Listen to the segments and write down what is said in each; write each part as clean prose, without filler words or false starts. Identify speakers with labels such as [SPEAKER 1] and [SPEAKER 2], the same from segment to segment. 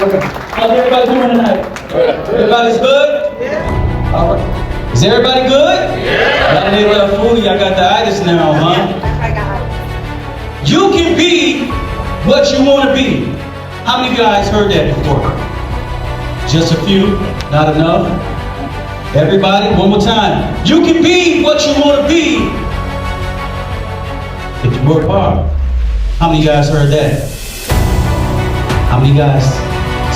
[SPEAKER 1] How's everybody doing tonight? Everybody's good? Yeah. All right. Is everybody good? Yeah. Y'all didn't let fool y'all got the itis now, huh?
[SPEAKER 2] I got it.
[SPEAKER 1] You can be what you want to be. How many guys heard that before? Just a few? Not enough? Everybody, one more time. You can be what you want to be if you work hard. How many guys heard that? How many guys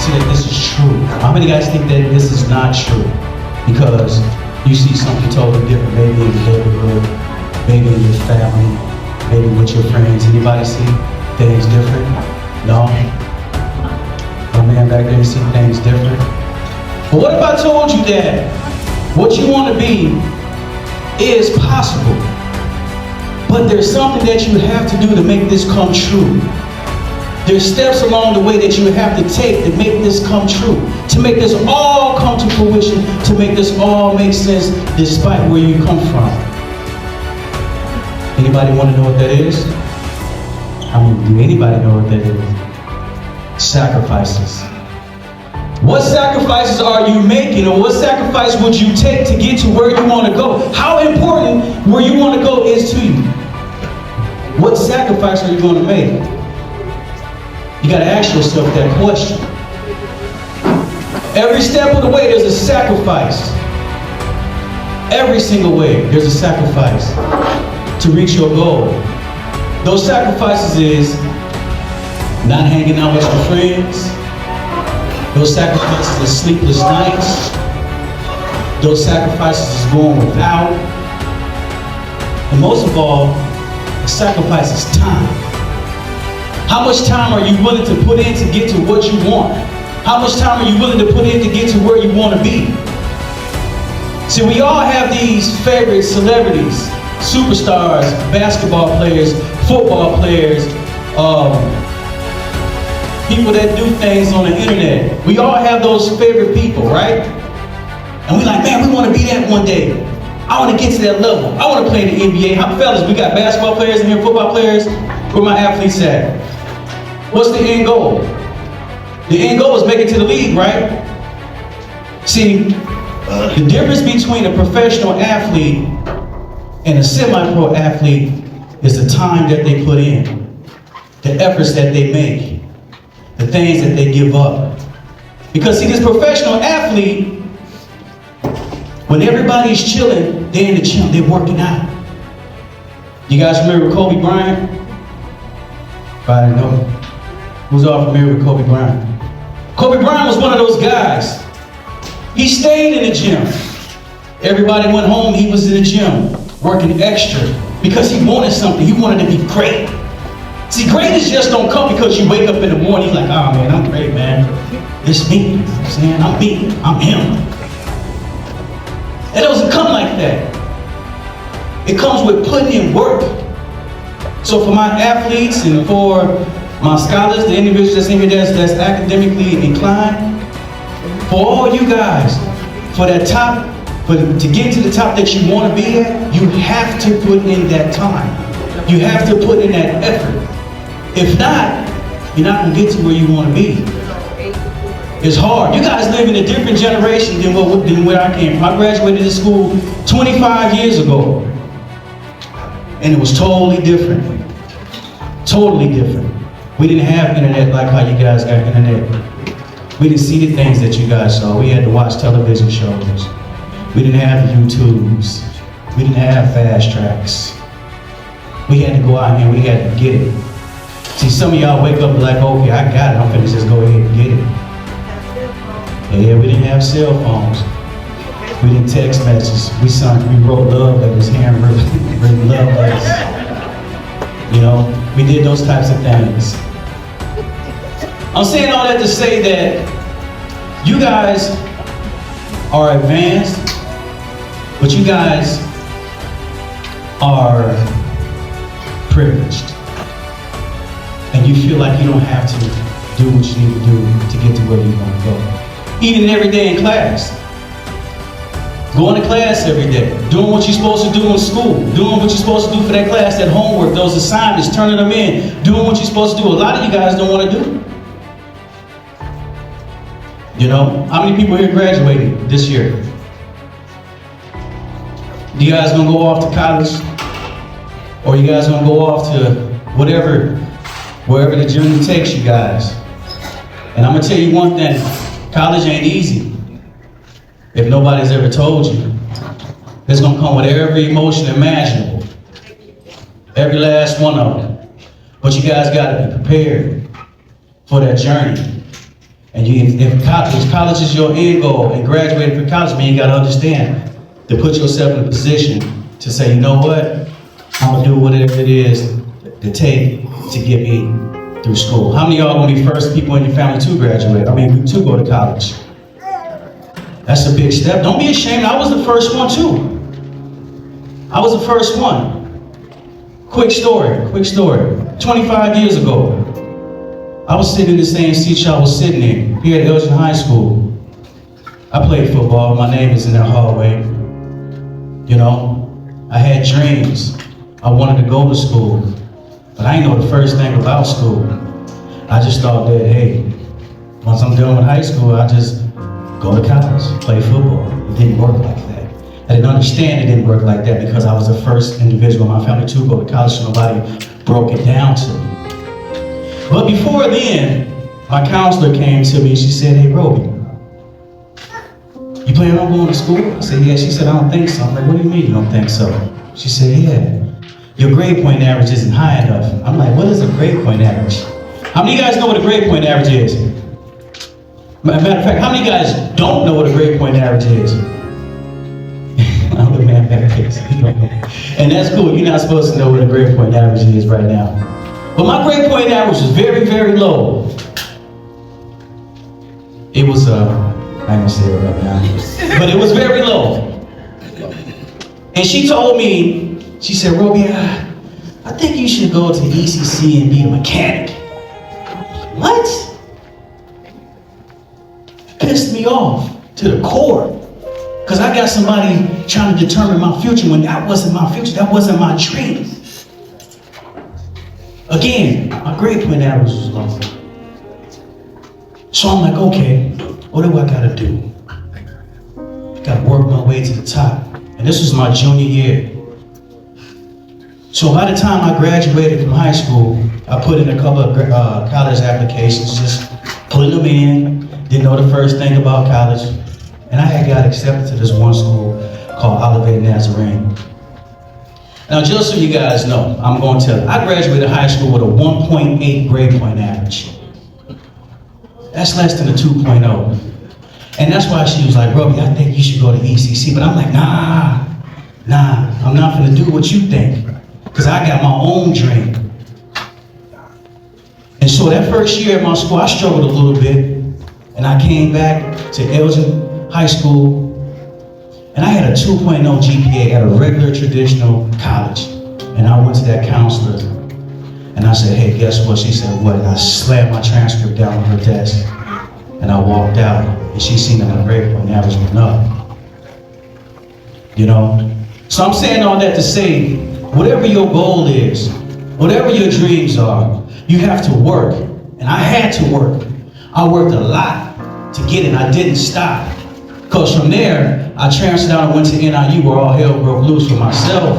[SPEAKER 1] see that this is true? How many guys think that this is not true? Because you see something totally different, maybe in your neighborhood, maybe in your family, maybe with your friends. Anybody see things different? No? Oh man, back there, you see things different? But what if I told you that what you want to be is possible, but there's something that you have to do to make this come true? There's steps along the way that you have to take to make this come true, to make this all come to fruition, to make this all make sense despite where you come from. Anybody want to know what that is? I mean, do anybody know what that is? Sacrifices. What sacrifices are you making, or what sacrifice would you take to get to where you want to go? How important where you want to go is to you? What sacrifice are you going to make? You got to ask yourself that question. Every step of the way, there's a sacrifice. Every single way, there's a sacrifice to reach your goal. Those sacrifices is not hanging out with your friends. Those sacrifices is sleepless nights. Those sacrifices is going without. And most of all, the sacrifice is time. How much time are you willing to put in to get to what you want? How much time are you willing to put in to get to where you want to be? See, we all have these favorite celebrities, superstars, basketball players, football players, people that do things on the internet. We all have those favorite people, right? And we like, man, we want to be that one day. I want to get to that level. I want to play in the NBA. How fellas, we got basketball players in here, football players. Where my athletes at? What's the end goal? The end goal is making it to the league, right? See, the difference between a professional athlete and a semi-pro athlete is the time that they put in, the efforts that they make, the things that they give up. Because see, this professional athlete, when everybody's chilling, they're in the gym, they're working out. You guys familiar with Kobe Bryant? Probably know. Who's all familiar with Kobe Bryant? Kobe Bryant was one of those guys. He stayed in the gym. Everybody went home, he was in the gym, working extra, because he wanted something. He wanted to be great. See, greatness just don't come because you wake up in the morning, you're like, oh man, I'm great, man. It's me. You know what I'm saying? I'm me. I'm him. It doesn't come like that. It comes with putting in work. So for my athletes and for my scholars, the individuals that's in here that's academically inclined, for all you guys, for that top, to get to the top that you want to be at, you have to put in that time. You have to put in that effort. If not, you're not going to get to where you want to be. It's hard. You guys live in a different generation than where I came from. I graduated this school 25 years ago. And it was totally different. Totally different. We didn't have internet like how you guys got internet. We didn't see the things that you guys saw. We had to watch television shows. We didn't have YouTubes. We didn't have fast tracks. We had to go out here and we had to get it. See, some of y'all wake up like, okay, I got it. I'm finna just go ahead and get it. Yeah, we didn't have cell phones. We didn't text messages. We wrote love letters, handwritten love letters. You know, we did those types of things. I'm saying all that to say that you guys are advanced, but you guys are privileged. And you feel like you don't have to do what you need to do to get to where you want to go. Eating every day in class. Going to class every day. Doing what you're supposed to do in school. Doing what you're supposed to do for that class, that homework, those assignments, turning them in. Doing what you're supposed to do. A lot of you guys don't want to do. You know, how many people here graduating this year? You guys gonna go off to college? Or you guys gonna go off to wherever the journey takes you guys? And I'm gonna tell you one thing, college ain't easy. If nobody's ever told you, it's gonna come with every emotion imaginable. Every last one of them. But you guys gotta be prepared for that journey. And if college is your end goal and graduating from college, man, you gotta understand to put yourself in a position to say, you know what? I'm gonna do whatever it is to take to get me through school. How many of y'all gonna be first people in your family to graduate? To go to college. That's a big step. Don't be ashamed. I was the first one too. I was the first one. Quick story. 25 years ago, I was sitting in the same seat y'all was sitting in here at Elgin High School. I played football. My name is in that hallway. You know, I had dreams. I wanted to go to school, but I didn't know the first thing about school. I just thought that, hey, once I'm done with high school, I just go to college, play football. It didn't work like that. I didn't understand it didn't work like that because I was the first individual in my family to go to college, so nobody broke it down to me. But before then, my counselor came to me and she said, hey, Roby, you planning on going to school? I said, yeah. She said, I don't think so. I'm like, what do you mean you don't think so? She said, yeah, your grade point average isn't high enough. I'm like, what is a grade point average? How many of you guys know what a grade point average is? Matter of fact, how many of you guys don't know what a grade point average is? I'm the man back here. And that's cool. You're not supposed to know what a grade point average is right now. But my grade point average was very, very low. It was, I ain't gonna say it right now, but it was very low. And she told me, she said, Roby, I think you should go to ECC and be a mechanic. What? Pissed me off to the core. Because I got somebody trying to determine my future when that wasn't my future, that wasn't my dream. Again, my grade point average was low. So I'm like, okay, what do I gotta do? I gotta work my way to the top. And this was my junior year. So by the time I graduated from high school, I put in a couple of college applications, just putting them in, didn't know the first thing about college. And I had got accepted to this one school called Olivet Nazarene. Now, just so you guys know, I'm going to tell you, I graduated high school with a 1.8 grade point average. That's less than a 2.0. And that's why she was like, Roby, I think you should go to ECC. But I'm like, nah, I'm not gonna do what you think. Because I got my own dream. And so that first year at my school, I struggled a little bit. And I came back to Elgin High School, and I had a 2.0 GPA at a regular traditional college. And I went to that counselor, and I said, hey, guess what? She said, what? And I slammed my transcript down on her desk, and I walked out, and she seen that my grade point average went up. You know? So I'm saying all that to say, whatever your goal is, whatever your dreams are, you have to work. And I had to work. I worked a lot to get it. I didn't stop. Because from there, I transferred out and went to NIU where all hell broke loose for myself.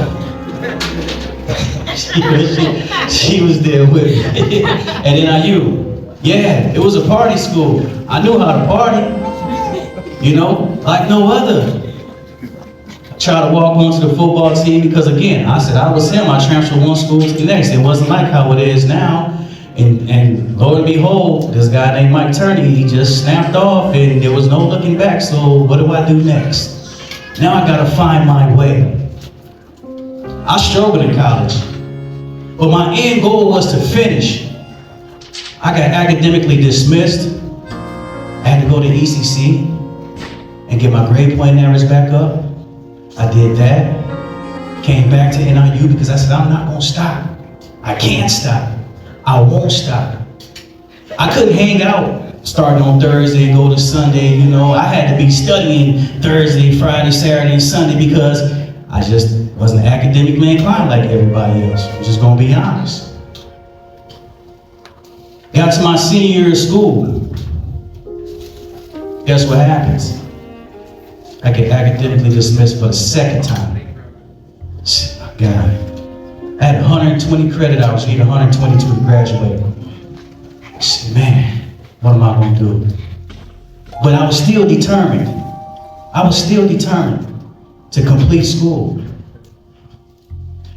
[SPEAKER 1] she was there with me at NIU. Yeah, it was a party school. I knew how to party, you know, like no other. I tried to walk onto the football team because, again, I said I was him. I transferred one school to the next. It wasn't like how it is now. And lo and behold, this guy named Mike Turney, he just snapped off and there was no looking back. So what do I do next? Now I gotta find my way. I struggled in college, but my end goal was to finish. I got academically dismissed. I had to go to ECC and get my grade point average back up. I did that. Came back to NIU because I said, I'm not gonna stop. I can't stop. I won't stop. I couldn't hang out starting on Thursday and go to Sunday, you know. I had to be studying Thursday, Friday, Saturday, and Sunday because I just wasn't academically inclined like everybody else. I'm just gonna be honest. Got to my senior year of school. Guess what happens? I get academically dismissed for the second time. My God. I had 120 credit hours, need 122 to graduate. Man, what am I going to do? But I was still determined. I was still determined to complete school.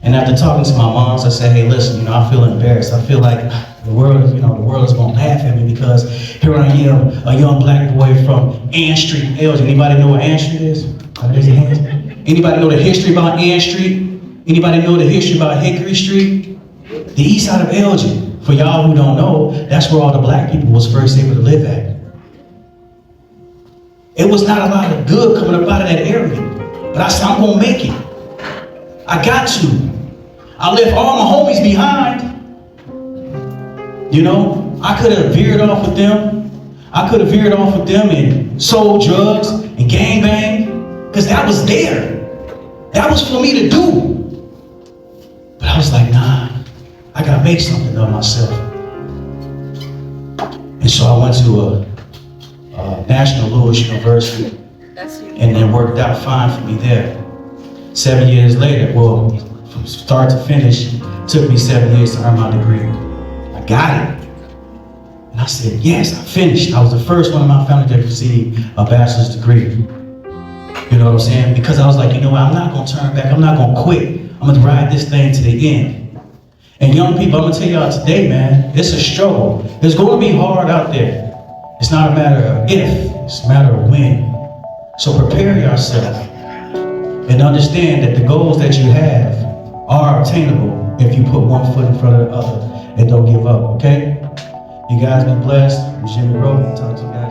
[SPEAKER 1] And after talking to my moms, I said, hey, listen, I feel embarrassed. I feel like the world is going to laugh at me because here I am, a young black boy from Ann Street, Elgin. Anybody know where Ann Street is? Raise your hands. Anybody know the history about Ann Street? Anybody know the history about Hickory Street? The east side of Elgin. For y'all who don't know, that's where all the black people was first able to live at. It was not a lot of good coming up out of that area. But I said, I'm going to make it. I got to. I left all my homies behind. I could have veered off with them. I could have veered off with them and sold drugs and gangbang. Because that was there. That was for me to do. But I was like, nah, I got to make something of myself. And so I went to a National Louis University. And it worked out fine for me there. 7 years later, well, from start to finish, it took me 7 years to earn my degree. I got it. And I said, yes, I finished. I was the first one in my family to receive a bachelor's degree. You know what I'm saying? Because I was like, I'm not going to turn back. I'm not going to quit. I'm going to ride this thing to the end. And young people, I'm going to tell y'all today, man, it's a struggle. It's going to be hard out there. It's not a matter of if, it's a matter of when. So prepare yourself and understand that the goals that you have are obtainable if you put one foot in front of the other and don't give up, okay? You guys be blessed. I'm Jimmy Rowe. Talk to you guys.